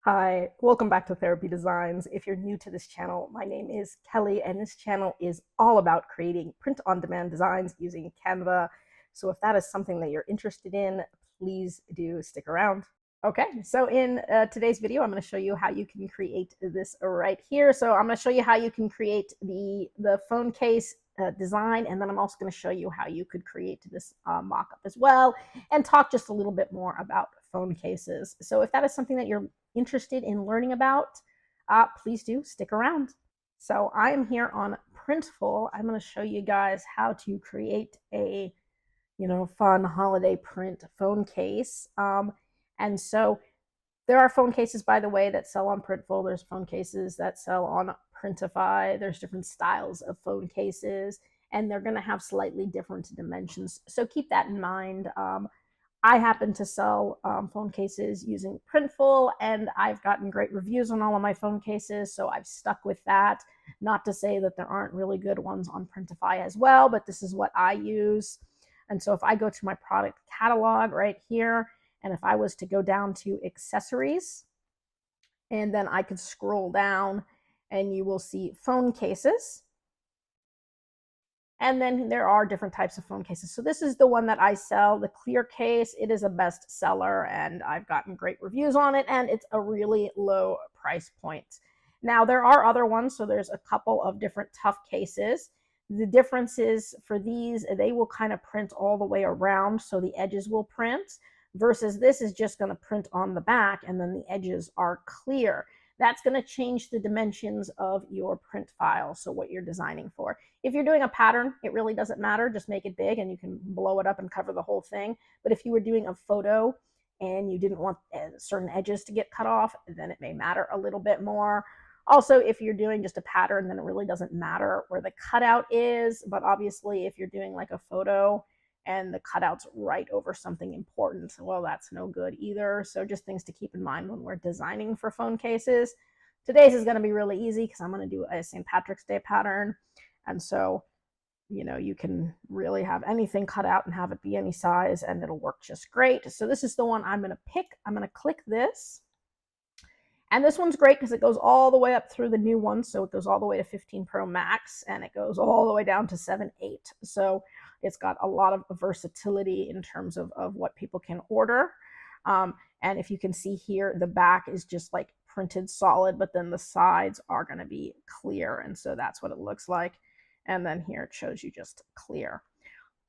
Hi, welcome back to Therapy Designs. If you're new to this channel, my name is Kelly, and this channel is all about creating print-on-demand designs using Canva. So if that is something that you're interested in, please do stick around. Okay, so in today's video, I'm going to show you how you can create this right here. So I'm going to show you how you can create the phone case design, and then I'm also going to show you how you could create this mock-up as well, and talk just a little bit more about phone cases. So if that is something that you're interested in learning about, please do stick around. So I am here on Printful. I'm going to show you guys how to create a fun holiday print phone case. And so there are phone cases, by the way, that sell on Printful. There's phone cases that sell on Printify. There's different styles of phone cases, and they're going to have slightly different dimensions. So keep that in mind. I happen to sell phone cases using Printful, and I've gotten great reviews on all of my phone cases, so I've stuck with that. Not to say that there aren't really good ones on Printify as well, but this is what I use. And so if I go to my product catalog right here, and if I was to go down to accessories, and then I could scroll down, and you will see phone cases. And then there are different types of phone cases. So this is the one that I sell, the clear case. It is a best seller, and I've gotten great reviews on it, and it's a really low price point. Now, there are other ones, so there's a couple of different tough cases. The difference is for these, they will kind of print all the way around, so the edges will print, versus this is just going to print on the back, and then the edges are clear. That's going to change the dimensions of your print file, so what you're designing for. If you're doing a pattern, it really doesn't matter. Just make it big and you can blow it up and cover the whole thing. But if you were doing a photo and you didn't want certain edges to get cut off, then it may matter a little bit more. Also, if you're doing just a pattern, then it really doesn't matter where the cutout is. But obviously, if you're doing like a photo and the cutout's right over something important, well, that's no good either. So just things to keep in mind when we're designing for phone cases. Today's is going to be really easy because I'm going to do a St. Patrick's Day pattern. And so, you can really have anything cut out and have it be any size, and it'll work just great. So this is the one I'm going to pick. I'm going to click this. And this one's great because it goes all the way up through the new one. So it goes all the way to 15 Pro Max, and it goes all the way down to 7.8. So it's got a lot of versatility in terms of what people can order. And if you can see here, the back is just like printed solid, but then the sides are going to be clear. And so that's what it looks like. And then here it shows you just clear.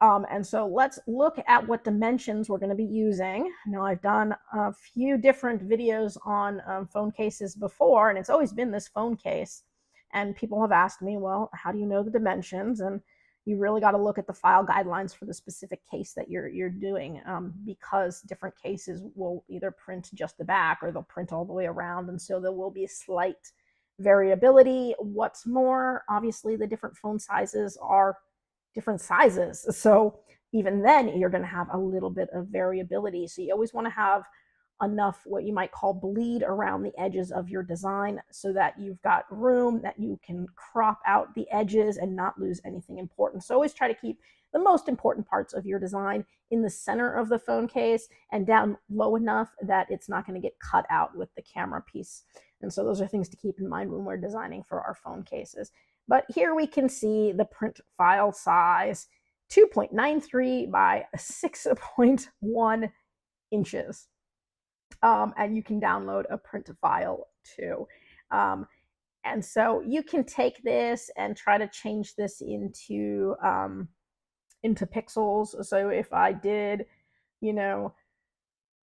And so let's look at what dimensions we're going to be using. Now, I've done a few different videos on phone cases before, and it's always been this phone case. And people have asked me, well, how do you know the dimensions? And you really got to look at the file guidelines for the specific case that you're doing, because different cases will either print just the back or they'll print all the way around. And so there will be a slight variability. What's more, obviously, the different phone sizes are different sizes. So even then, you're going to have a little bit of variability. So you always want to have enough what you might call bleed around the edges of your design so that you've got room that you can crop out the edges and not lose anything important. So always try to keep the most important parts of your design in the center of the phone case and down low enough that it's not going to get cut out with the camera piece. And so those are things to keep in mind when we're designing for our phone cases. But here we can see the print file size, 2.93 by 6.1 inches. And you can download a print file too. And so you can take this and try to change this into pixels. So if I did,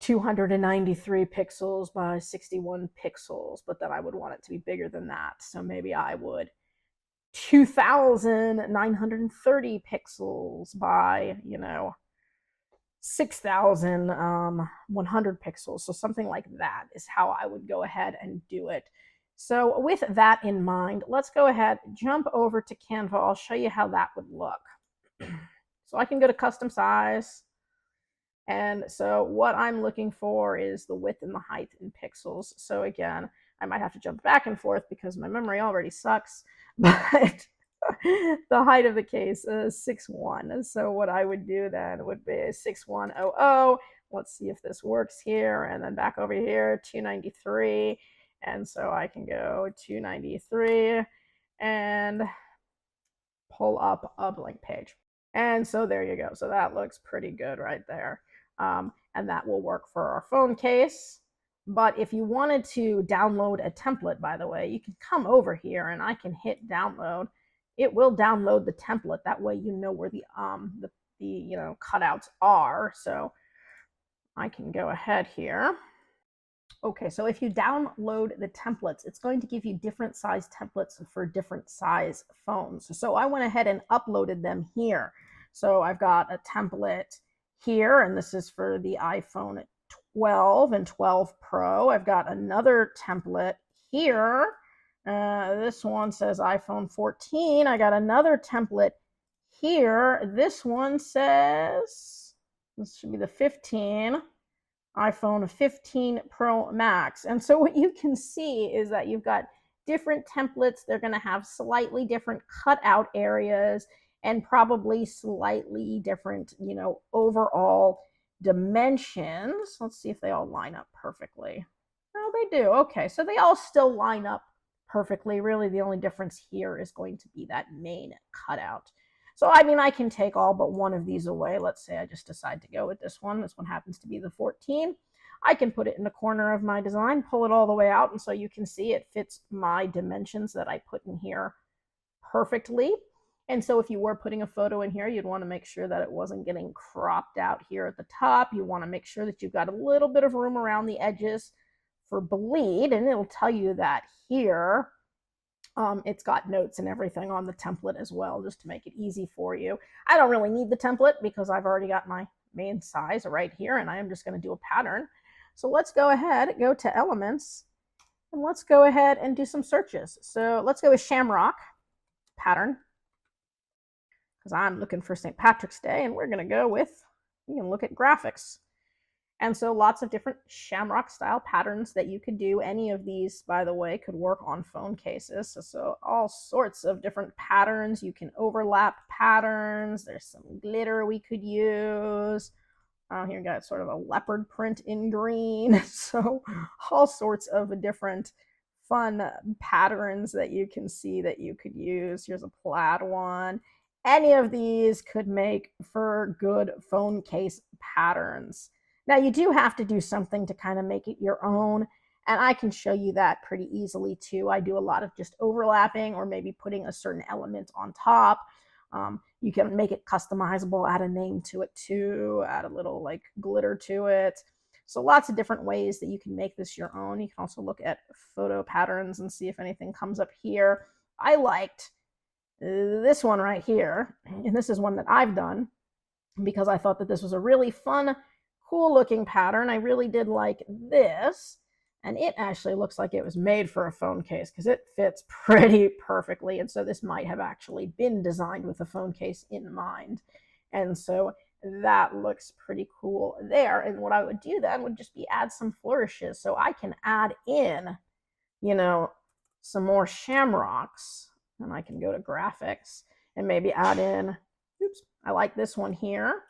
293 pixels by 61 pixels, but then I would want it to be bigger than that. So maybe I would 2,930 pixels by, 6,100 pixels. So something like that is how I would go ahead and do it. So with that in mind, let's go ahead, jump over to Canva. I'll show you how that would look. So I can go to custom size. And so what I'm looking for is the width and the height in pixels. So again, I might have to jump back and forth because my memory already sucks. But the height of the case is 6'1". So what I would do then would be 6100. Let's see if this works here. And then back over here, 293. And so I can go 293 and pull up a blank page. And so there you go. So that looks pretty good right there. And that will work for our phone case. But if you wanted to download a template, by the way, you can come over here and I can hit download. It will download the template. That way you know where the cutouts are. So I can go ahead here. Okay, so if you download the templates, it's going to give you different size templates for different size phones. So I went ahead and uploaded them here. So I've got a template here, and this is for the iPhone 12 and 12 Pro. I've got another template here. This one says iPhone 14. I got another template here. This one says, this should be the 15. iPhone 15 Pro Max. And so what you can see is that you've got different templates. They're going to have slightly different cutout areas and probably slightly different, overall dimensions. Let's see if they all line up perfectly. Oh, they do. Okay, so they all still line up perfectly. Really, the only difference here is going to be that main cutout. So, I can take all but one of these away. Let's say I just decide to go with this one. This one happens to be the 14. I can put it in the corner of my design, pull it all the way out, and so you can see it fits my dimensions that I put in here perfectly. And so if you were putting a photo in here, you'd want to make sure that it wasn't getting cropped out here at the top. You want to make sure that you've got a little bit of room around the edges for bleed, and it'll tell you that here. It's got notes and everything on the template as well, just to make it easy for you. I don't really need the template because I've already got my main size right here, and I am just going to do a pattern. So let's go ahead, go to Elements, and let's go ahead and do some searches. So let's go with Shamrock pattern, because I'm looking for St. Patrick's Day, and we're going to go with, you can look at graphics. And so lots of different shamrock style patterns that you could do. Any of these, by the way, could work on phone cases. So all sorts of different patterns. You can overlap patterns. There's some glitter we could use. Here you got sort of a leopard print in green. So all sorts of different fun patterns that you can see that you could use. Here's a plaid one. Any of these could make for good phone case patterns. Now, you do have to do something to kind of make it your own, and I can show you that pretty easily too. I do a lot of just overlapping or maybe putting a certain element on top. You can make it customizable, add a name to it too, add a little like glitter to it. So lots of different ways that you can make this your own. You can also look at photo patterns and see if anything comes up here. I liked this one right here, and this is one that I've done because I thought that this was a really fun, cool looking pattern. I really did like this, and it actually looks like it was made for a phone case because it fits pretty perfectly. And so this might have actually been designed with a phone case in mind. And so that looks pretty cool there. And what I would do then would just be add some flourishes. So I can add in, some more shamrocks, and I can go to graphics and maybe add in, oops, I like this one here.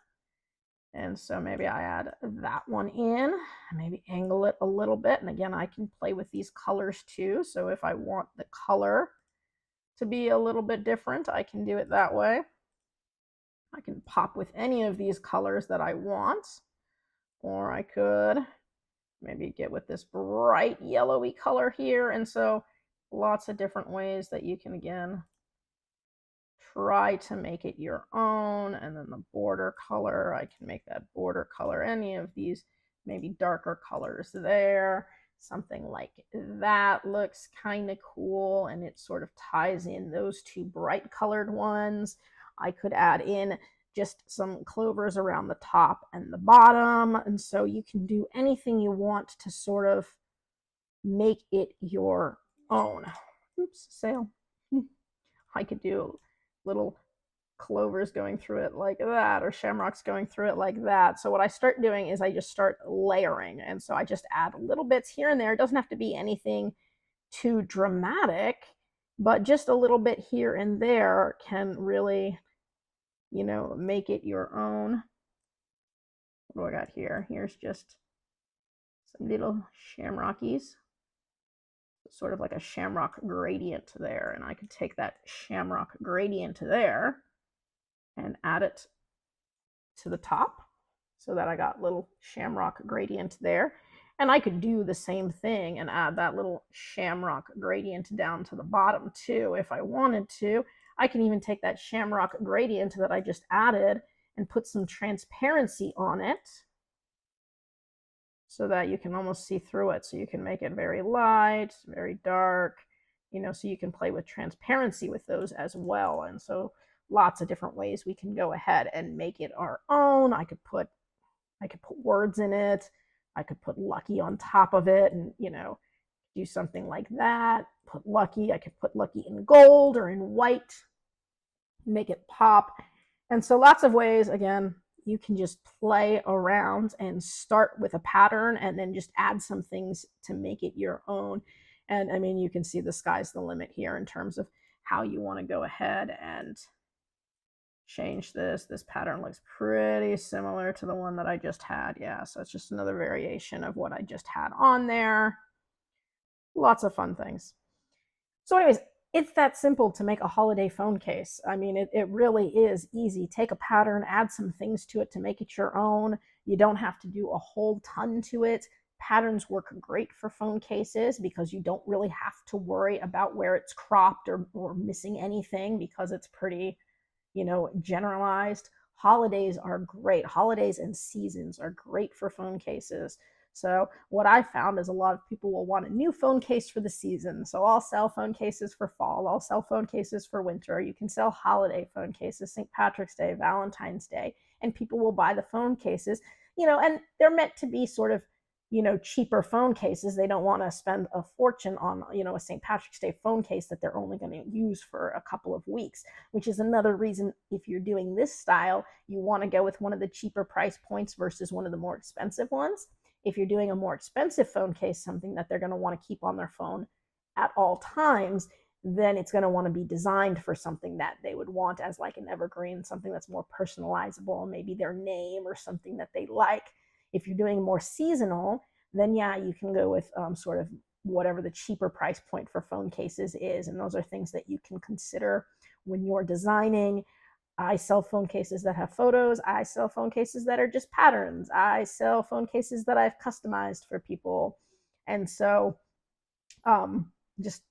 And so maybe I add that one in, maybe angle it a little bit. And again, I can play with these colors too. So if I want the color to be a little bit different, I can do it that way. I can pop with any of these colors that I want, or I could maybe get with this bright yellowy color here. And so lots of different ways that you can, again, try to make it your own. And then the border color, I can make that border color any of these, maybe darker colors there. Something like that looks kind of cool, and it sort of ties in those two bright colored ones. I could add in just some clovers around the top and the bottom, and so you can do anything you want to sort of make it your own. Oops, sale. I could do little clovers going through it like that, or shamrocks going through it like that. So what I start doing is I just start layering, and so I just add little bits here and there. It doesn't have to be anything too dramatic. but just a little bit here and there can really, make it your own. What do I got here? Here's just some little shamrockies, sort of like a shamrock gradient there. And I could take that shamrock gradient there and add it to the top so that I got little shamrock gradient there. And I could do the same thing and add that little shamrock gradient down to the bottom too if I wanted to. I can even take that shamrock gradient that I just added and put some transparency on it so that you can almost see through it. So you can make it very light, very dark, so you can play with transparency with those as well. And so lots of different ways we can go ahead and make it our own. I could put words in it. I could put lucky on top of it and, do something like that. Put lucky. I could put lucky in gold or in white, make it pop. And so lots of ways, again, you can just play around and start with a pattern and then just add some things to make it your own. And I mean, you can see the sky's the limit here in terms of how you want to go ahead and change this. This pattern looks pretty similar to the one that I just had. Yeah, so it's just another variation of what I just had on there. Lots of fun things. So anyways, it's that simple to make a holiday phone case. I mean, it really is easy. Take a pattern, add some things to it to make it your own. You don't have to do a whole ton to it. Patterns work great for phone cases because you don't really have to worry about where it's cropped or missing anything because it's pretty, generalized. Holidays are great. Holidays and seasons are great for phone cases. So what I found is a lot of people will want a new phone case for the season. So I'll sell phone cases for fall. I'll sell phone cases for winter. You can sell holiday phone cases, St. Patrick's Day, Valentine's Day, and people will buy the phone cases, and they're meant to be sort of, cheaper phone cases. They don't want to spend a fortune on, a St. Patrick's Day phone case that they're only going to use for a couple of weeks, which is another reason if you're doing this style, you want to go with one of the cheaper price points versus one of the more expensive ones. If you're doing a more expensive phone case, something that they're going to want to keep on their phone at all times, then it's going to want to be designed for something that they would want as like an evergreen, something that's more personalizable, maybe their name or something that they like. If you're doing more seasonal, then yeah, you can go with sort of whatever the cheaper price point for phone cases is. And those are things that you can consider when you're designing. I sell phone cases that have photos. I sell phone cases that are just patterns. I sell phone cases that I've customized for people. And so just,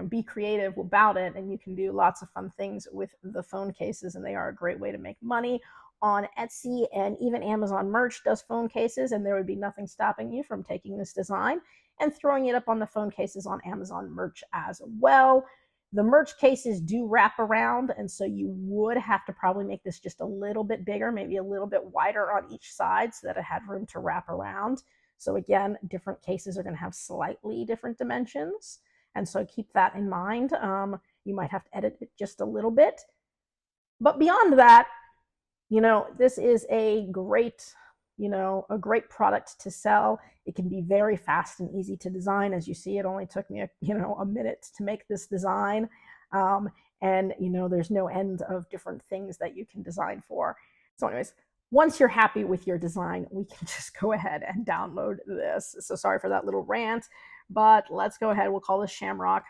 be creative about it. And you can do lots of fun things with the phone cases. And they are a great way to make money on Etsy, and even Amazon Merch does phone cases. And there would be nothing stopping you from taking this design and throwing it up on the phone cases on Amazon Merch as well. The merch cases do wrap around, and so you would have to probably make this just a little bit bigger, maybe a little bit wider on each side so that it had room to wrap around. So again, different cases are going to have slightly different dimensions, and so keep that in mind. You might have to edit it just a little bit. But beyond that, this is a great product to sell. It can be very fast and easy to design. As you see, it only took me a minute to make this design. And there's no end of different things that you can design for. So anyways, once you're happy with your design, we can just go ahead and download this. So sorry for that little rant, but let's go ahead. We'll call this Shamrock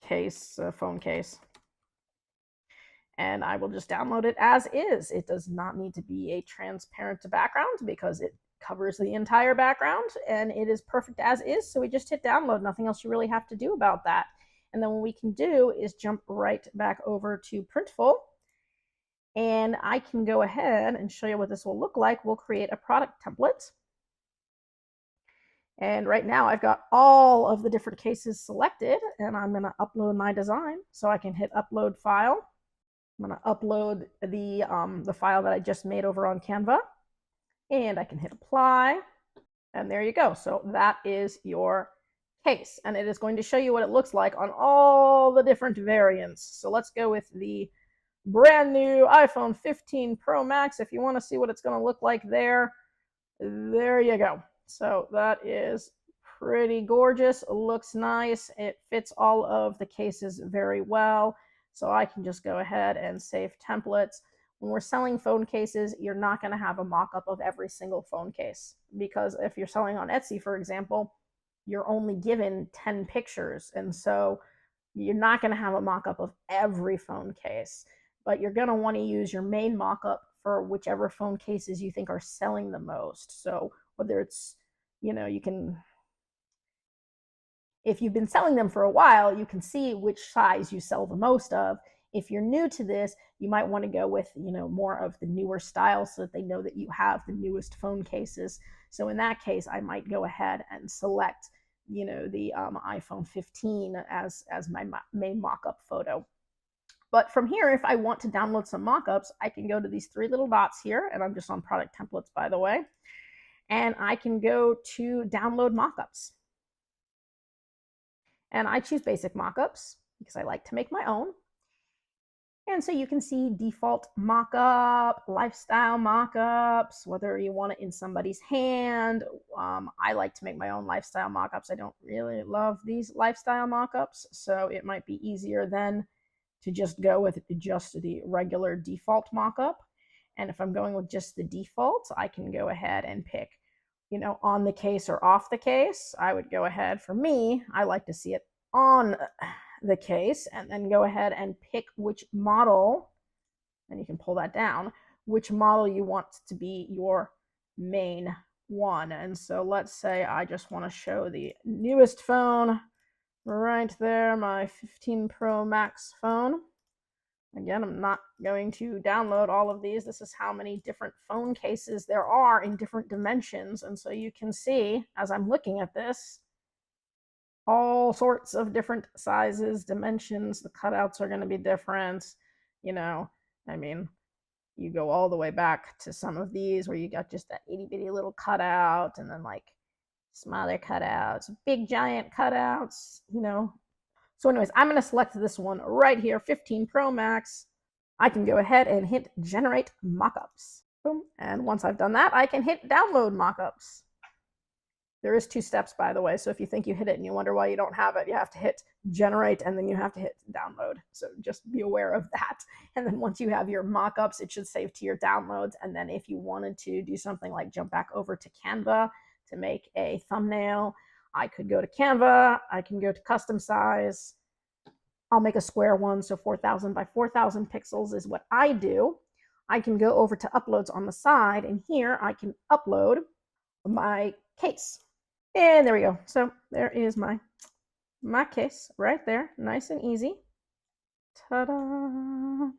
case, phone case. And I will just download it as is. It does not need to be a transparent background because it covers the entire background and it is perfect as is. So we just hit download, nothing else you really have to do about that. And then what we can do is jump right back over to Printful, and I can go ahead and show you what this will look like. We'll create a product template. And right now I've got all of the different cases selected, and I'm going to upload my design. So I can hit upload file. I'm going to upload the file that I just made over on Canva, and I can hit apply, and there you go. So that is your case, and it is going to show you what it looks like on all the different variants. So let's go with the brand new iPhone 15 Pro Max. If you want to see what it's going to look like there you go. So that is pretty gorgeous, looks nice. It fits all of the cases very well. So I can just go ahead and save templates. When we're selling phone cases, you're not going to have a mock-up of every single phone case, because if you're selling on Etsy, for example, you're only given 10 pictures. And so you're not going to have a mock-up of every phone case, but you're going to want to use your main mock-up for whichever phone cases you think are selling the most. So whether it's, you can, if you've been selling them for a while, you can see which size you sell the most of. If you're new to this, you might want to go with, more of the newer style so that they know that you have the newest phone cases. So in that case, I might go ahead and select, the iPhone 15 as my main mock-up photo. But from here, if I want to download some mock-ups, I can go to these three little dots here, and I'm just on product templates, by the way, and I can go to download mock-ups. And I choose basic mock-ups because I like to make my own. And so you can see default mock-up, lifestyle mock-ups, whether you want it in somebody's hand. I like to make my own lifestyle mock-ups. I don't really love these lifestyle mock-ups, so it might be easier then to just go with just the regular default mock-up. And if I'm going with just the default, I can go ahead and pick, on the case or off the case. I would go ahead, for me, I like to see it on the case, and then go ahead and pick which model, and you can pull that down, which model you want to be your main one. And so let's say I just want to show the newest phone right there, my 15 Pro Max phone. Again, I'm not going to download all of these. This is how many different phone cases there are in different dimensions. And so you can see, as I'm looking at this, all sorts of different sizes, dimensions. The cutouts are going to be different. You go all the way back to some of these where you got just that itty bitty little cutout, and then like smaller cutouts, big giant cutouts, So anyways, I'm going to select this one right here, 15 Pro Max. I can go ahead and hit generate mockups. Boom. And once I've done that, I can hit download mockups. There is 2 steps, by the way, so if you think you hit it and you wonder why you don't have it, you have to hit generate and then you have to hit download. So just be aware of that. And then once you have your mockups, it should save to your downloads. And then if you wanted to do something like jump back over to Canva to make a thumbnail, I could go to Canva, I can go to custom size. I'll make a square one, so 4,000 by 4,000 pixels is what I do. I can go over to uploads on the side, and here I can upload my case. And there we go. So there is my case right there, nice and easy. Ta-da!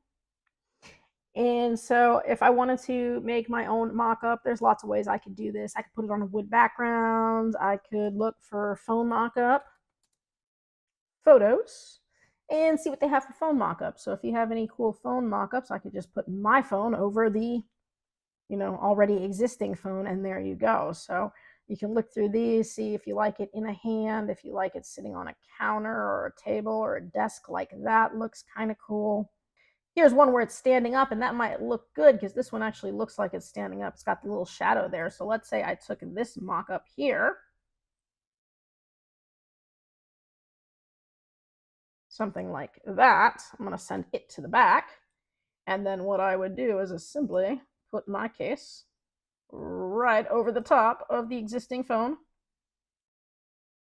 And so if I wanted to make my own mock-up, there's lots of ways I could do this. I could put it on a wood background. I could look for phone mock-up photos and see what they have for phone mock-up. So if you have any cool phone mock-ups, I could just put my phone over the, already existing phone, and there you go. So you can look through these, see if you like it in a hand, if you like it sitting on a counter or a table or a desk like that. Looks kind of cool. Here's one where it's standing up, and that might look good because this one actually looks like it's standing up. It's got the little shadow there. So let's say I took this mock-up here, something like that. I'm going to send it to the back. And then what I would do is simply put my case right over the top of the existing phone.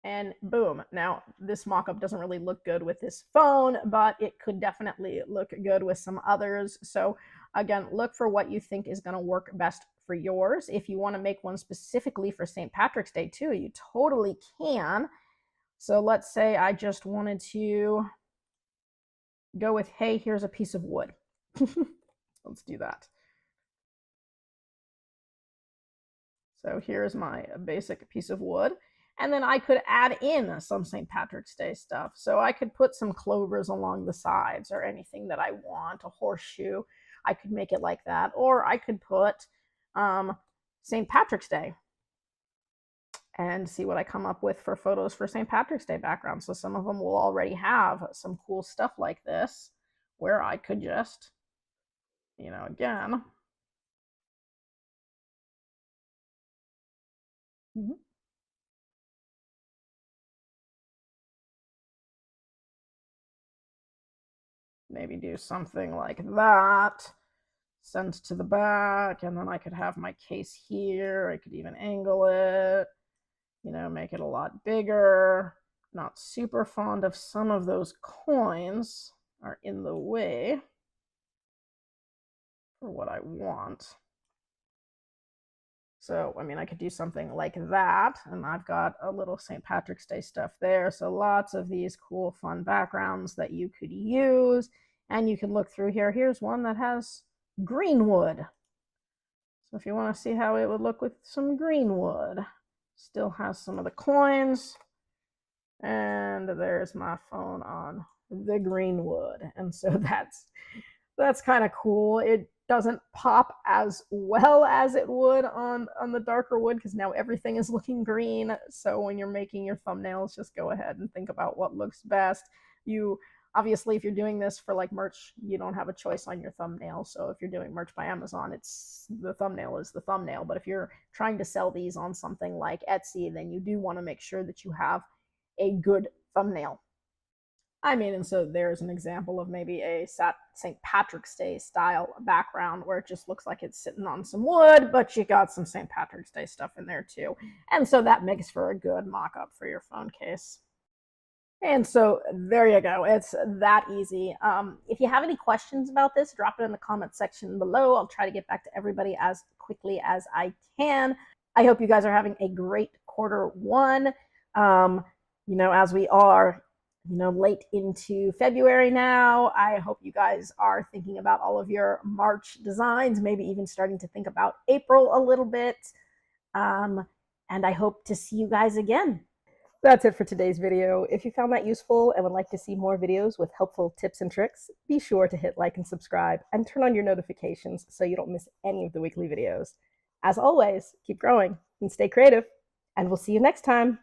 And boom. Now, this mock-up doesn't really look good with this phone, but it could definitely look good with some others. So again, look for what you think is going to work best for yours. If you want to make one specifically for St. Patrick's Day too, you totally can. So let's say I just wanted to go with, hey, here's a piece of wood. Let's do that. So here's my basic piece of wood. And then I could add in some St. Patrick's Day stuff. So I could put some clovers along the sides or anything that I want, a horseshoe. I could make it like that. Or I could put St. Patrick's Day and see what I come up with for photos for St. Patrick's Day background. So some of them will already have some cool stuff like this where I could just, again. maybe do something like that. Send to the back, and then I could have my case here. I could even angle it, you know, make it a lot bigger. Not super fond of some of those coins are in the way for what I want. So, I mean, I could do something like that, and I've got a little St. Patrick's Day stuff there. So lots of these cool, fun backgrounds that you could use, and you can look through here. Here's one that has green wood. So if you want to see how it would look with some green wood, still has some of the coins, and there's my phone on the green wood. And so that's kind of cool. It doesn't pop as well as it would on the darker wood because now everything is looking green. So when you're making your thumbnails, just go ahead and think about what looks best. You obviously, if you're doing this for like merch, you don't have a choice on your thumbnail. So if you're doing merch by Amazon, it's the thumbnail is the thumbnail. But if you're trying to sell these on something like Etsy, then you do want to make sure that you have a good thumbnail. I mean, and so there's an example of maybe a St. Patrick's Day style background where it just looks like it's sitting on some wood, but you got some St. Patrick's Day stuff in there too. And so that makes for a good mock-up for your phone case. And so there you go. It's that easy. If you have any questions about this, drop it in the comment section below. I'll try to get back to everybody as quickly as I can. I hope you guys are having a great quarter 1. You know, as we are, you know, late into February now, I hope you guys are thinking about all of your March designs, maybe even starting to think about April a little bit. And I hope to see you guys again. That's it for today's video. If you found that useful and would like to see more videos with helpful tips and tricks, be sure to hit like and subscribe and turn on your notifications so you don't miss any of the weekly videos. As always, keep growing and stay creative, and we'll see you next time.